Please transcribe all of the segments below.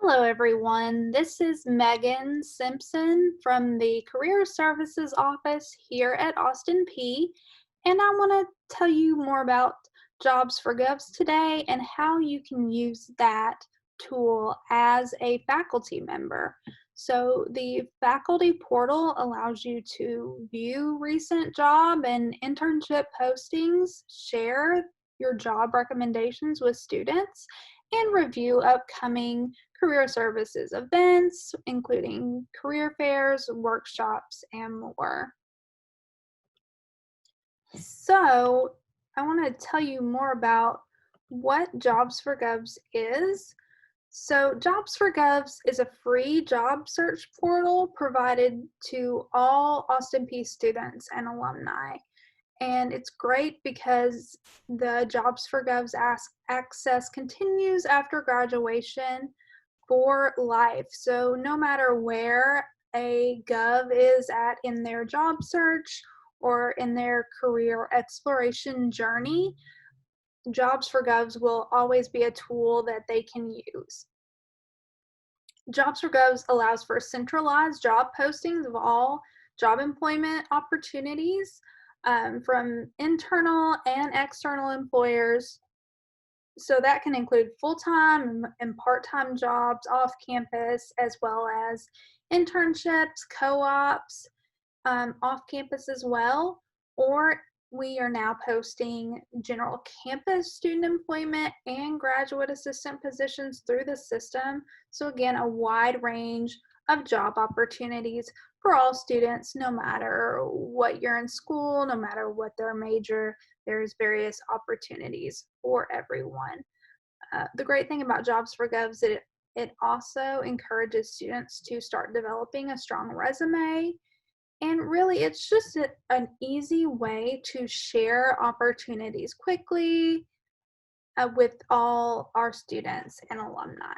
Hello, everyone. This is Megan Simpson from the Career Services Office here at Austin Peay, and I want to tell you more about Jobs4Govs today and how you can use that tool as a faculty member. So, the faculty portal allows you to view recent job and internship postings, share your job recommendations with students, and review upcoming career services events, including career fairs, workshops, and more. So, I want to tell you more about what Jobs4Govs is. So, Jobs4Govs is a free job search portal provided to all Austin Peay students and alumni. And it's great because the Jobs4Govs access continues after graduation for life. So no matter where a Gov is at in their job search or in their career exploration journey, Jobs4Govs will always be a tool that they can use. Jobs4Govs allows for centralized job postings of all job employment opportunities from internal and external employers. So that can include full-time and part-time jobs off campus, as well as internships, co-ops, off campus as well. Or we are now posting general campus student employment and graduate assistant positions through the system. So again, a wide range of job opportunities for all students, no matter what you're in school, no matter what their major, there's various opportunities for everyone. The great thing about Jobs4Govs is that it also encourages students to start developing a strong resume. And really, it's just an easy way to share opportunities quickly with all our students and alumni.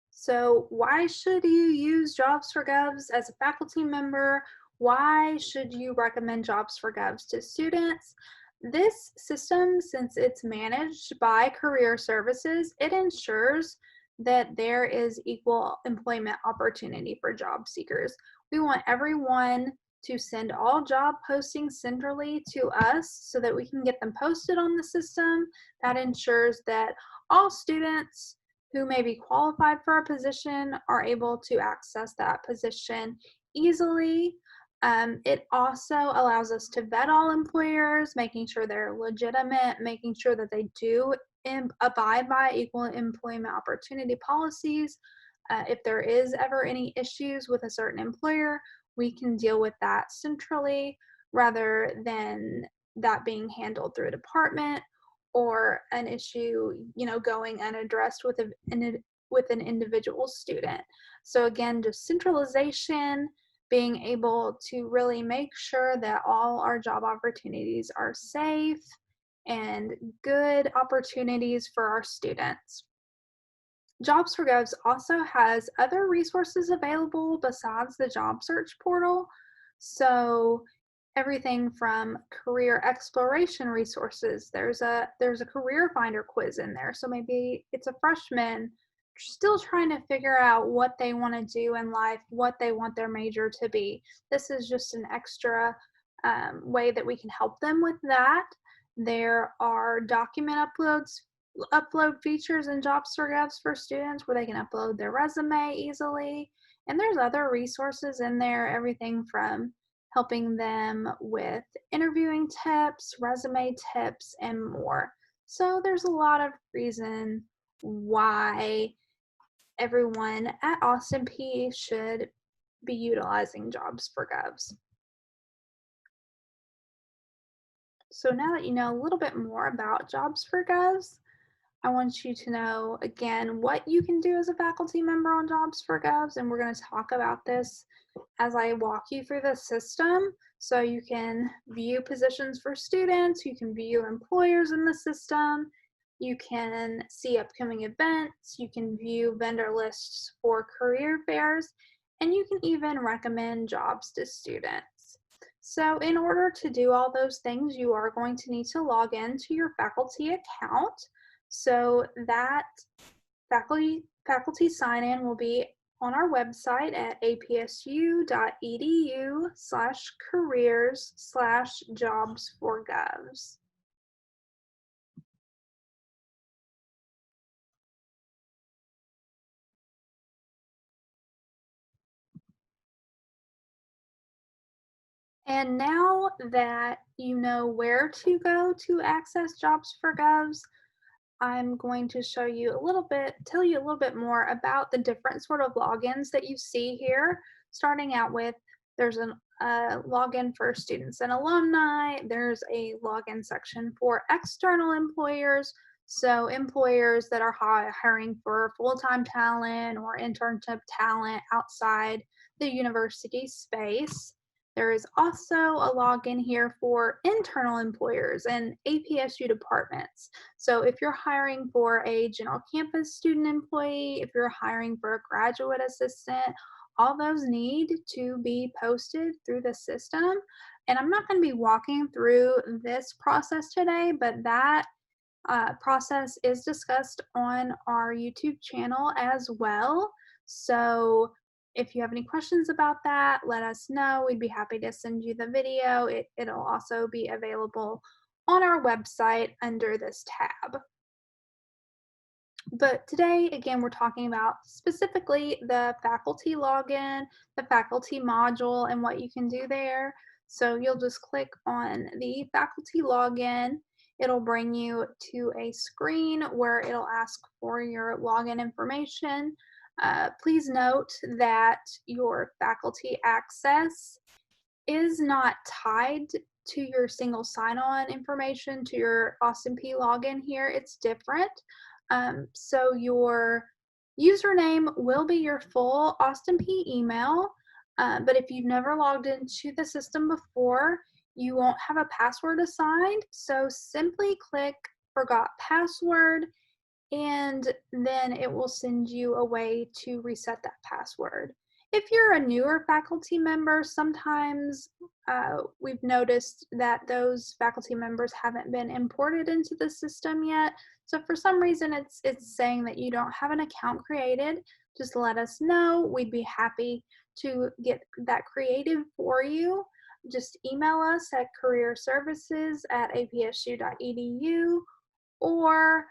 So why should you use Jobs4Govs as a faculty member? Why should you recommend Jobs4Govs to students? This system, since it's managed by Career Services, it ensures that there is equal employment opportunity for job seekers. We want everyone to send all job postings centrally to us so that we can get them posted on the system. That ensures that all students who may be qualified for a position are able to access that position easily. It also allows us to vet all employers, making sure they're legitimate, making sure that they do abide by equal employment opportunity policies. If there is ever any issues with a certain employer, we can deal with that centrally rather than that being handled through a department or an issue, going unaddressed with an individual student. So again, just centralization, being able to really make sure that all our job opportunities are safe and good opportunities for our students. Jobs4Govs also has other resources available besides the job search portal. So everything from career exploration resources. There's a career finder quiz in there. So maybe it's a freshman still trying to figure out what they want to do in life, what they want their major to be. This is just an extra way that we can help them with that. There are document upload features in Jobs4Govs for students where they can upload their resume easily. And there's other resources in there, everything from helping them with interviewing tips, resume tips, and more. So there's a lot of reason why everyone at Austin Peay should be utilizing Jobs4Govs. So now that you know a little bit more about Jobs4Govs, I want you to know again what you can do as a faculty member on Jobs4Govs, and we're going to talk about this as I walk you through the system. So you can view positions for students, you can view employers in the system, you can see upcoming events, you can view vendor lists for career fairs, and you can even recommend jobs to students. So in order to do all those things, you are going to need to log in to your faculty account. So that faculty sign-in will be on our website at apsu.edu/careers/jobs4govs. And now that you know where to go to access Jobs4Govs, I'm going to tell you a little bit more about the different sort of logins that you see here. Starting out with, there's a login for students and alumni. There's a login section for external employers. So employers that are hiring for full-time talent or internship talent outside the university space. There is also a login here for internal employers and APSU departments. So if you're hiring for a general campus student employee, if you're hiring for a graduate assistant, all those need to be posted through the system. And I'm not going to be walking through this process today, but that process is discussed on our YouTube channel as well. So if you have any questions about that, let us know. We'd be happy to send you the video. It'll also be available on our website under this tab. But today, again, we're talking about specifically the faculty login, the faculty module, and what you can do there. So you'll just click on the faculty login. It'll bring you to a screen where it'll ask for your login information. Please note that your faculty access is not tied to your single sign-on information, to your Austin Peay login here. It's different. So your username will be your full Austin Peay email, but if you've never logged into the system before, you won't have a password assigned. So simply click Forgot Password, and then it will send you a way to reset that password. If you're a newer faculty member, sometimes we've noticed that those faculty members haven't been imported into the system yet. So if for some reason it's saying that you don't have an account created, just let us know. We'd be happy to get that created for you. Just email us at careerservices@apsu.edu, or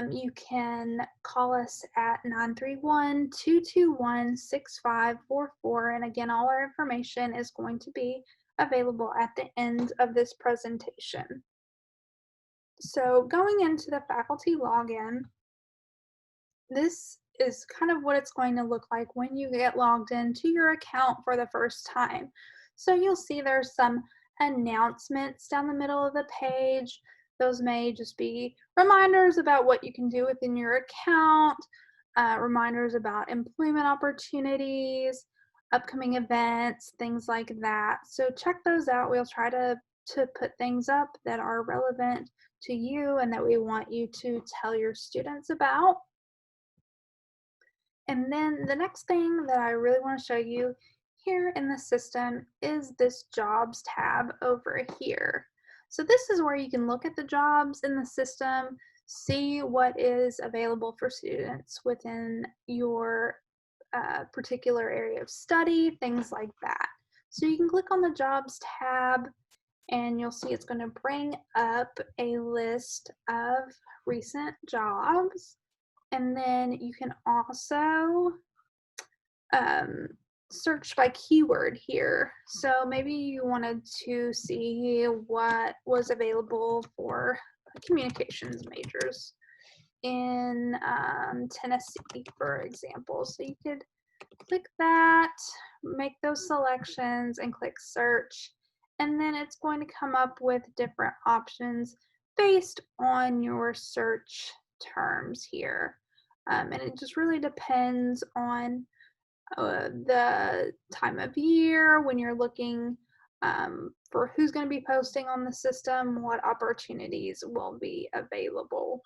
you can call us at 931-221-6544. And again, all our information is going to be available at the end of this presentation. So going into the faculty login, this is kind of what it's going to look like when you get logged into your account for the first time. So you'll see there's some announcements down the middle of the page. Those may just be reminders about what you can do within your account, reminders about employment opportunities, upcoming events, things like that. So check those out. We'll try to put things up that are relevant to you and that we want you to tell your students about. And then the next thing that I really want to show you here in the system is this jobs tab over here. So this is where you can look at the jobs in the system, see what is available for students within your particular area of study, things like that. So you can click on the jobs tab and you'll see it's going to bring up a list of recent jobs. And then you can also search by keyword here. So maybe you wanted to see what was available for communications majors in Tennessee, for example. So you could click that, make those selections, and click search. And then it's going to come up with different options based on your search terms here. And it just really depends on the time of year when you're looking for who's going to be posting on the system, what opportunities will be available.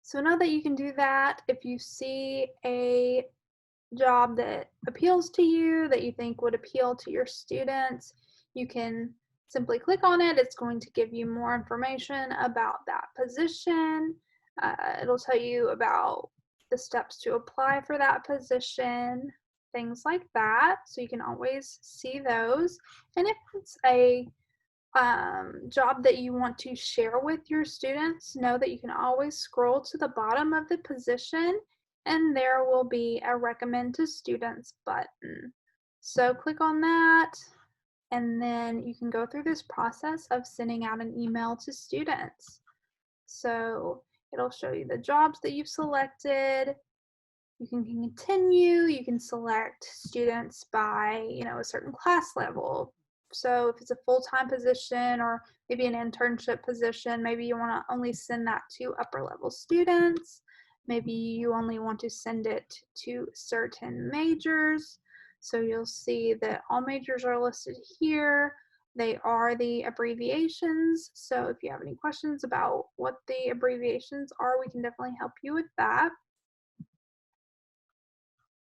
So know that you can do that. If you see a job that appeals to you, that you think would appeal to your students, you can simply click on it. It's going to give you more information about that position. It'll tell you about the steps to apply for that position, things like that. So you can always see those. And if it's a job that you want to share with your students, know that you can always scroll to the bottom of the position and there will be a recommend to students button. So click on that and then you can go through this process of sending out an email to students. So it'll show you the jobs that you've selected. You can continue, you can select students by, a certain class level. So if it's a full-time position or maybe an internship position, maybe you want to only send that to upper level students. Maybe you only want to send it to certain majors. So you'll see that all majors are listed here. They are the abbreviations. So if you have any questions about what the abbreviations are, we can definitely help you with that.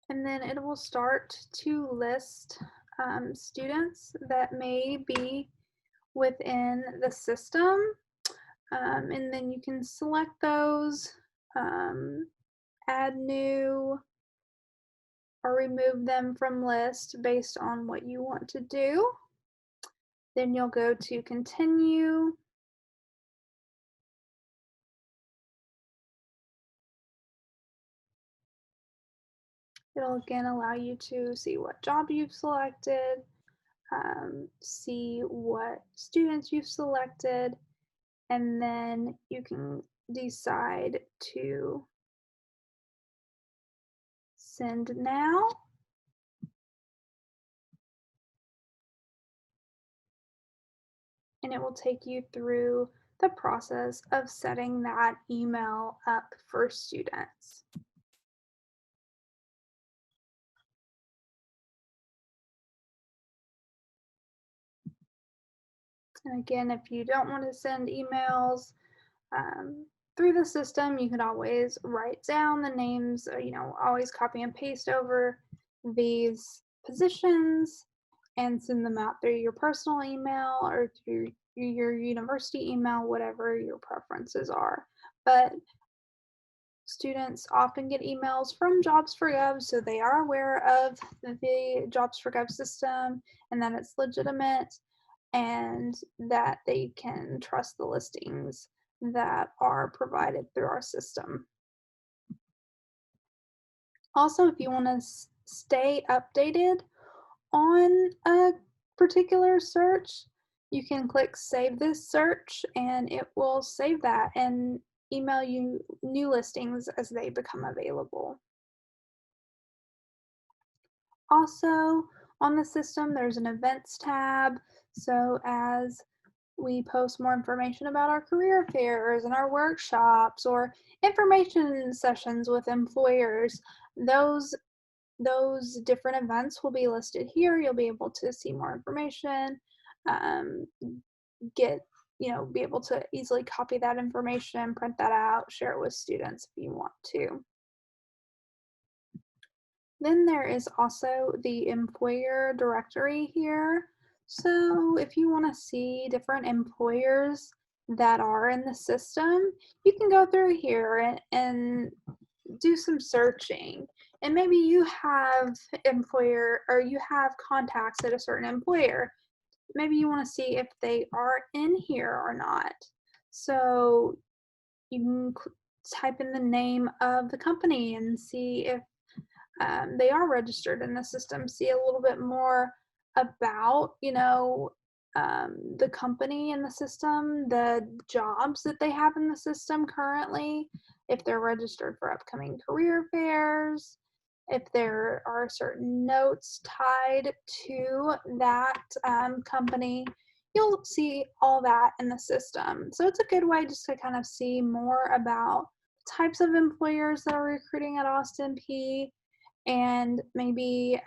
And then it will start to list students that may be within the system. And then you can select those, add new, or remove them from list based on what you want to do. Then you'll go to continue. It'll again allow you to see what job you've selected, see what students you've selected, and then you can decide to send now. And it will take you through the process of setting that email up for students. And again, if you don't want to send emails through the system, you can always write down the names, always copy and paste over these positions and send them out through your personal email or through your university email, whatever your preferences are. But students often get emails from Jobs4Govs, so they are aware of the Jobs4Govs system and that it's legitimate and that they can trust the listings that are provided through our system. Also, if you want to stay updated on a particular search, you can click Save This Search and it will save that and email you new listings as they become available. Also, on the system, there's an Events tab. So as we post more information about our career fairs and our workshops or information sessions with employers, those different events will be listed here. You'll be able to see more information, be able to easily copy that information, print that out, share it with students if you want to. Then there is also the employer directory here. So if you want to see different employers that are in the system, you can go through here and do some searching. And maybe you have contacts at a certain employer. Maybe you want to see if they are in here or not. So you can type in the name of the company and see if they are registered in the system, see a little bit more about, the company in the system, the jobs that they have in the system currently, if they're registered for upcoming career fairs, if there are certain notes tied to that company. You'll see all that in the system. So it's a good way just to kind of see more about types of employers that are recruiting at Austin Peay. And maybe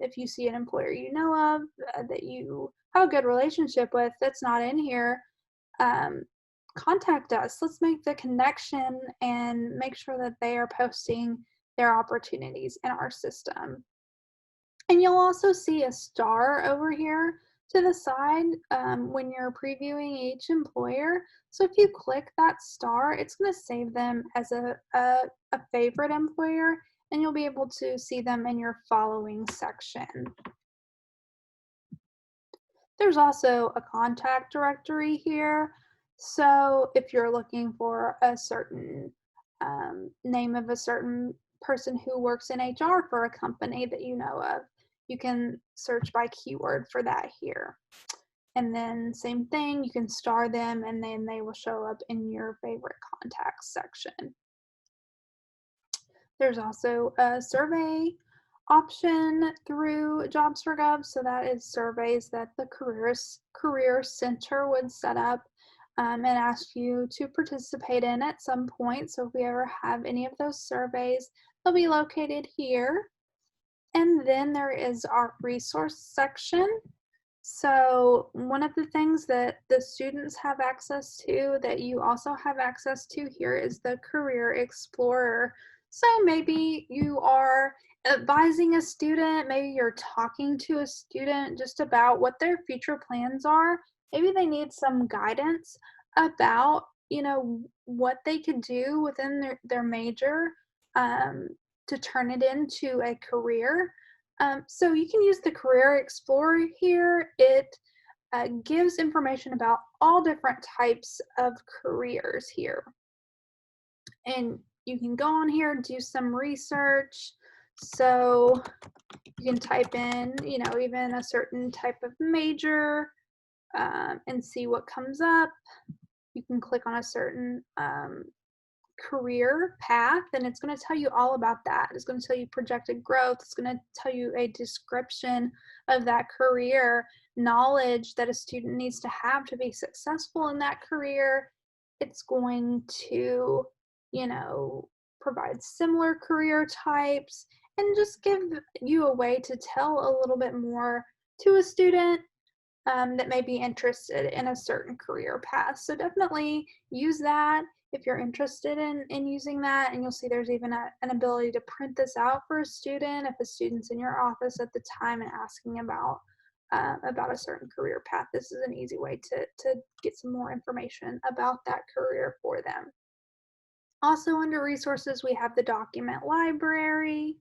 if you see an employer you know of that you have a good relationship with that's not in here, contact us. Let's make the connection and make sure that they are posting their opportunities in our system. And you'll also see a star over here. to the side when you're previewing each employer. So if you click that star, it's going to save them as a favorite employer, and you'll be able to see them in your following section. There's also a contact directory here. So if you're looking for a certain name of a certain person who works in HR for a company that you know of, you can search by keyword for that here. And then same thing, you can star them and then they will show up in your favorite contacts section. There's also a survey option through Jobs4Govs, so that is surveys that the Career Center would set up and ask you to participate in at some point. So if we ever have any of those surveys, they'll be located here. And then there is our resource section. So one of the things that the students have access to that you also have access to here is the Career Explorer. So maybe you are advising a student, maybe you're talking to a student just about what their future plans are. Maybe they need some guidance about, what they could do within their major to turn it into a career. So you can use the Career Explorer here. It gives information about all different types of careers here. And you can go on here and do some research. So you can type in, even a certain type of major and see what comes up. You can click on a certain career path and it's going to tell you all about that. It's going to tell you projected growth. It's going to tell you a description of that career, knowledge that a student needs to have to be successful in that career. It's going to, provide similar career types and just give you a way to tell a little bit more to a student that may be interested in a certain career path. So definitely use that if you're interested in using that, and you'll see there's even an ability to print this out for a student if a student's in your office at the time and asking about a certain career path. This is an easy way to get some more information about that career for them. Also under resources, we have the document library.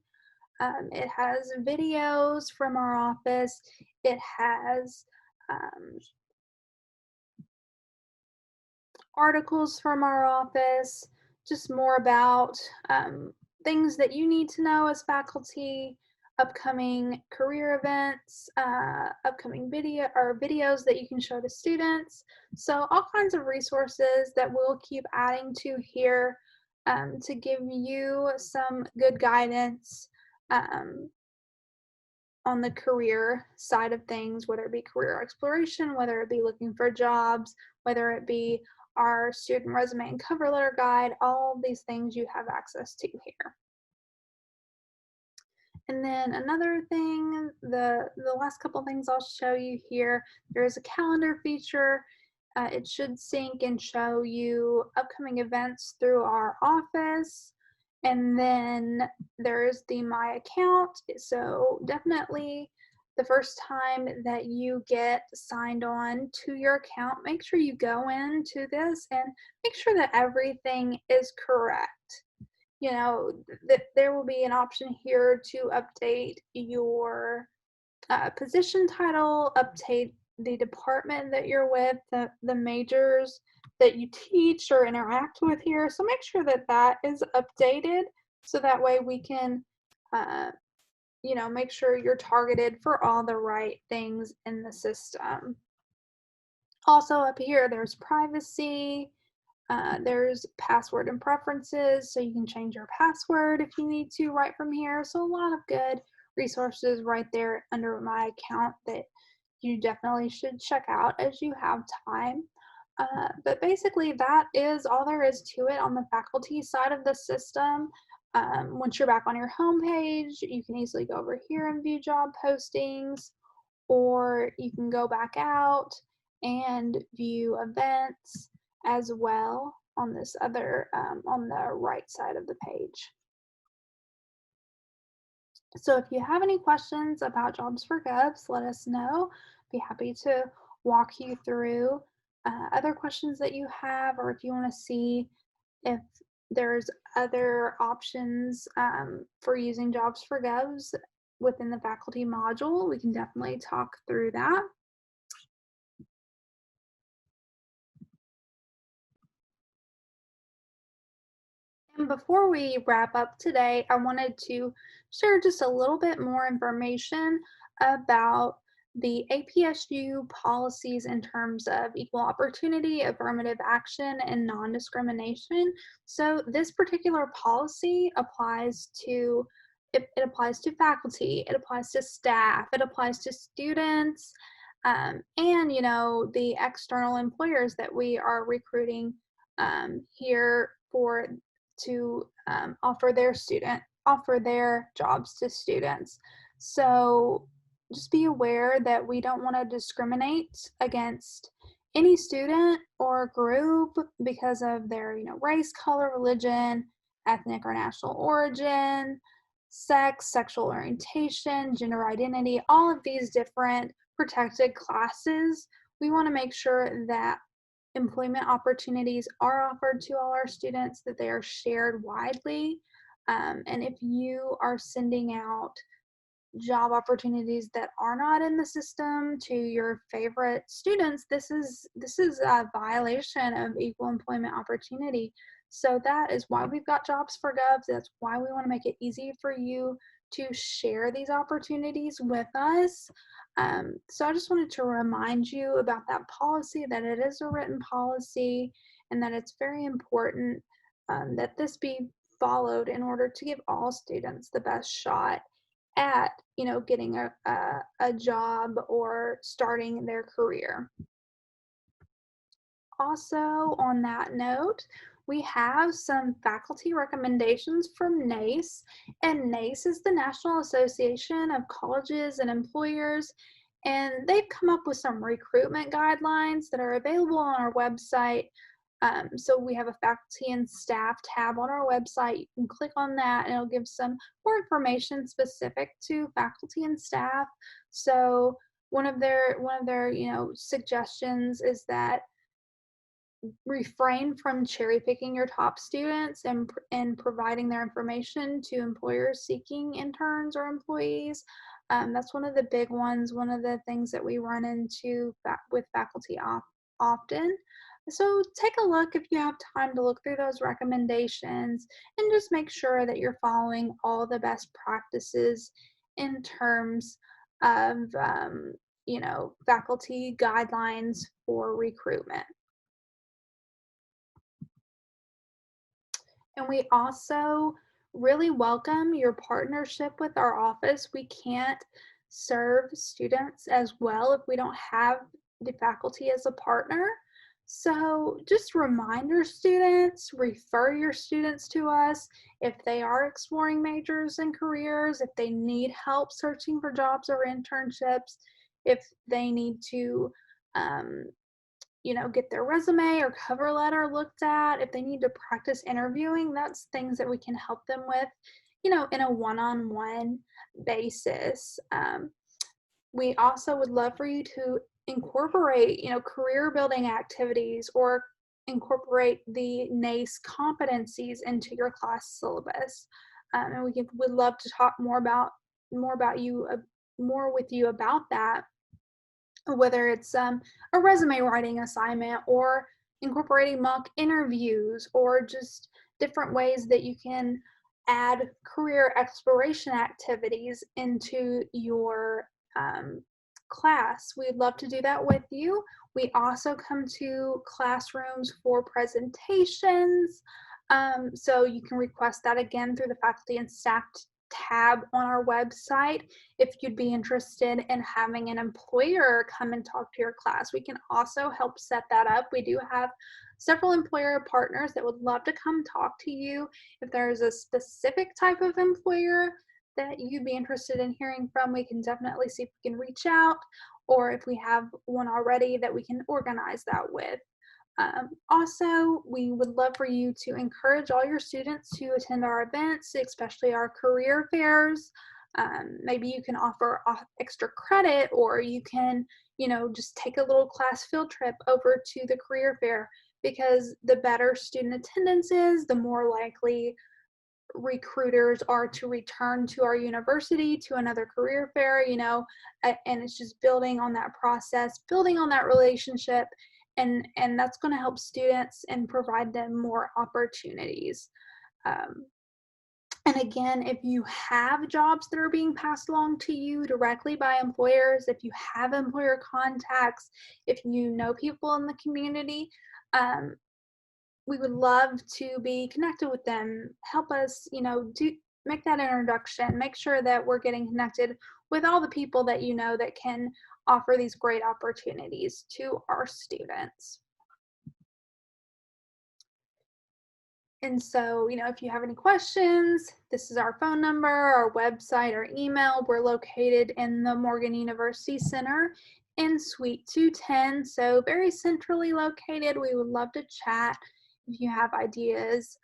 It has videos from our office. It has articles from our office, just more about things that you need to know as faculty, upcoming career events, upcoming videos that you can show to students. So all kinds of resources that we'll keep adding to here to give you some good guidance on the career side of things, whether it be career exploration, whether it be looking for jobs, whether it be our student resume and cover letter guide, all of these things you have access to here. And then another thing, the last couple things I'll show you here, there is a calendar feature. It should sync and show you upcoming events through our office. And then there's the My Account. So definitely the first time that you get signed on to your account, make sure you go into this and make sure that everything is correct. That there will be an option here to update your position title, update the department that you're with, the majors that you teach or interact with here. So make sure that that is updated so that way we can, make sure you're targeted for all the right things in the system. Also up here, there's privacy. There's password and preferences, so you can change your password if you need to right from here. So a lot of good resources right there under My Account that you definitely should check out as you have time. But basically that is all there is to it on the faculty side of the system. Once you're back on your home page, you can easily go over here and view job postings, or you can go back out and view events as well on this other, on the right side of the page. So if you have any questions about Jobs4Govs, let us know. Be happy to walk you through other questions that you have, or if you want to see if there's other options for using Jobs4Govs within the faculty module, we can definitely talk through that. And before we wrap up today, I wanted to share just a little bit more information about the APS View policies in terms of equal opportunity, affirmative action, and non-discrimination. So this particular policy applies to it applies to faculty, it applies to staff, it applies to students, and the external employers that we are recruiting here for to offer their jobs to students. So just be aware that we don't want to discriminate against any student or group because of their race, color, religion, ethnic or national origin, sex, sexual orientation, gender identity, all of these different protected classes. We want to make sure that employment opportunities are offered to all our students, that they are shared widely. And if you are sending out job opportunities that are not in the system to your favorite students, this is a violation of equal employment opportunity. So that is why we've got Jobs4Govs. That's why we want to make it easy for you to share these opportunities with us. So I just wanted to remind you about that policy, that it is a written policy, and that it's very important that this be followed in order to give all students the best shot at getting a job or starting their career. Also, on that note, we have some faculty recommendations from NACE, and NACE is the National Association of Colleges and Employers, and they've come up with some recruitment guidelines that are available on our website. So we have a faculty and staff tab on our website. You can click on that and it'll give some more information specific to faculty and staff. So one of their suggestions is that refrain from cherry picking your top students and providing their information to employers seeking interns or employees. That's one of the big ones, one of the things that we run into with faculty often. So take a look if you have time to look through those recommendations and just make sure that you're following all the best practices in terms of faculty guidelines for recruitment. And we also really welcome your partnership with our office. We can't serve students as well if we don't have the faculty as a partner. So just remind your students, refer your students to us if they are exploring majors and careers, if they need help searching for jobs or internships, if they need to get their resume or cover letter looked at, if they need to practice interviewing. That's things that we can help them with, in a one-on-one basis. We also would love for you to incorporate, career building activities or incorporate the NACE competencies into your class syllabus. And would love to talk more with you about that, whether it's a resume writing assignment or incorporating mock interviews or just different ways that you can add career exploration activities into your class. We'd love to do that with you. We also come to classrooms for presentations. So you can request that again through the faculty and staff tab on our website. If you'd be interested in having an employer come and talk to your class, we can also help set that up. We do have several employer partners that would love to come talk to you. If there's a specific type of employer that you'd be interested in hearing from, we can definitely see if we can reach out, or if we have one already that we can organize that with. Also, we would love for you to encourage all your students to attend our events, especially our career fairs. Maybe you can offer extra credit, or you can just take a little class field trip over to the career fair, because the better student attendance is, the more likely recruiters are to return to our university to another career fair, and it's just building on that process, building on that relationship, and that's going to help students and provide them more opportunities. Um, and again, if you have jobs that are being passed along to you directly by employers, if you have employer contacts, if you know people in the community, um, we would love to be connected with them. Help us, make that introduction. Make sure that we're getting connected with all the people that that can offer these great opportunities to our students. And so, if you have any questions, this is our phone number, our website, our email. We're located in the Morgan University Center in Suite 210, so very centrally located. We would love to chat. If you have ideas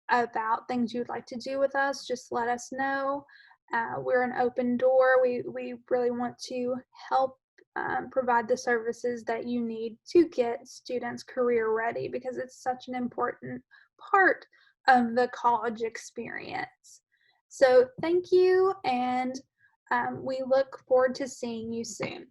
about things you'd like to do with us, just let us know. We're an open door. We really want to help provide the services that you need to get students career ready, because it's such an important part of the college experience. So thank you, and we look forward to seeing you soon.